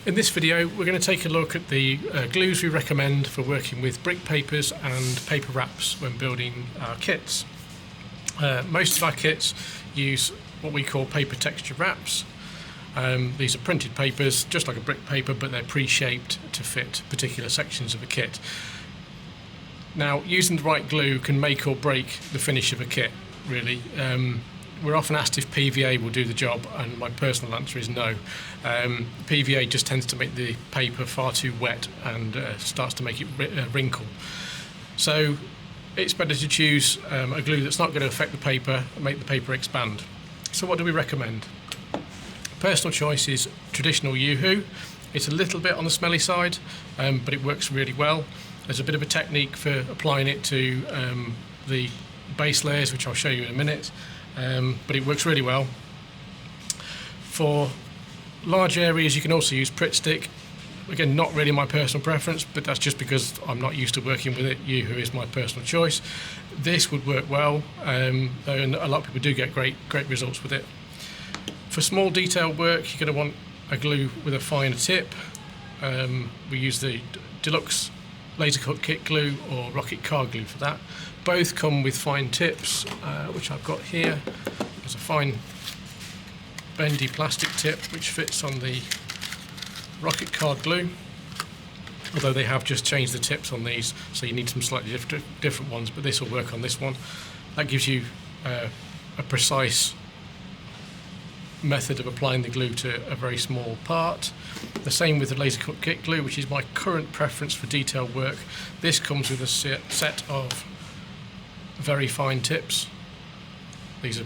In this video we're going to take a look at the glues we recommend for working with brick papers and paper wraps when building our kits. Most of our kits use what we call paper texture wraps. These are printed papers just like a brick paper, but they're pre-shaped to fit particular sections of a kit. Now, using the right glue can make or break the finish of a kit, really. We're often asked if PVA will do the job, and my personal answer is no. PVA just tends to make the paper far too wet and starts to make it wrinkle. So it's better to choose a glue that's not going to affect the paper and make the paper expand. So what do we recommend? Personal choice is traditional Yoo-hoo. It's a little bit on the smelly side, but it works really well. There's a bit of a technique for applying it to the base layers, which I'll show you in a minute. But it works really well. For large areas you can also use Pritt stick. Again, not really my personal preference, but that's just because I'm not used to working with it. Yoo-hoo is my personal choice. This would work well, and a lot of people do get great results with it. For small detail work, you're going to want a glue with a finer tip. We use the Deluxe laser cut kit glue or rocket card glue for that. Both come with fine tips, which I've got here. There's a fine bendy plastic tip which fits on the rocket card glue, although they have just changed the tips on these, so you need some slightly different ones, but this will work on this one. That gives you a precise method of applying the glue to a very small part. The same with the laser cut kit glue, which is my current preference for detailed work. This comes with a set of very fine tips. These are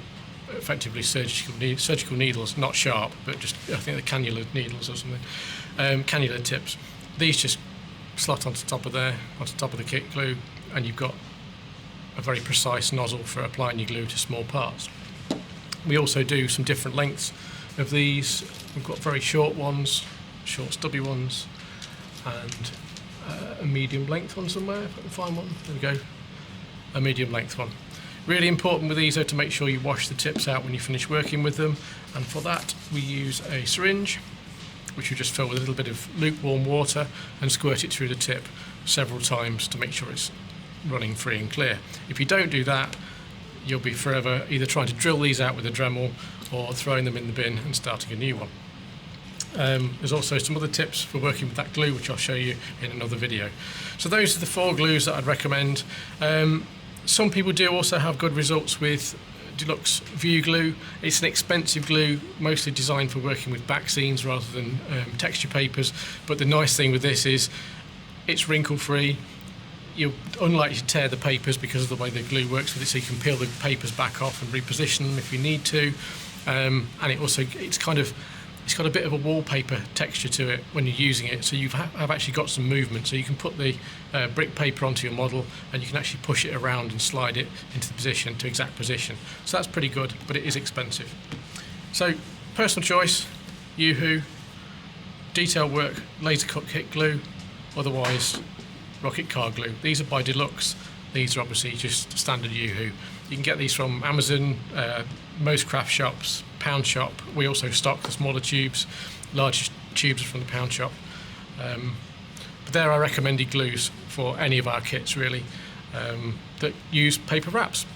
effectively surgical needles, not sharp, but just, I think they're cannula needles or something. Cannula tips. These just slot onto top of there, onto top of the kit glue, and you've got a very precise nozzle for applying your glue to small parts. We also do some different lengths of these. We've got very short ones, short stubby ones, and a medium length one somewhere, if I can find one. There we go, a medium length one. Really important with these though to make sure you wash the tips out when you finish working with them, and for that we use a syringe which you just fill with a little bit of lukewarm water and squirt it through the tip several times to make sure it's running free and clear. If you don't do that, you'll be forever either trying to drill these out with a Dremel or throwing them in the bin and starting a new one. There's also some other tips for working with that glue which I'll show you in another video. So those are the 4 glues that I'd recommend. Some people do also have good results with Deluxe View glue. It's an expensive glue, mostly designed for working with back scenes rather than texture papers, but the nice thing with this is it's wrinkle free. You're unlikely to tear the papers because of the way the glue works with it, so you can peel the papers back off and reposition them if you need to. And it's got a bit of a wallpaper texture to it when you're using it, so you have actually got some movement, so you can put the brick paper onto your model and you can actually push it around and slide it into the position, to exact position. So that's pretty good, but it is expensive. So personal choice, Yoo-hoo. Detail work, laser cut kit glue, otherwise rocket card glue. These are by Deluxe. These are obviously just standard Yoo-hoo. You can get these from Amazon, most craft shops, pound shop. We also stock the smaller tubes. Larger tubes are from the pound shop. But there are recommended glues for any of our kits really that use paper wraps.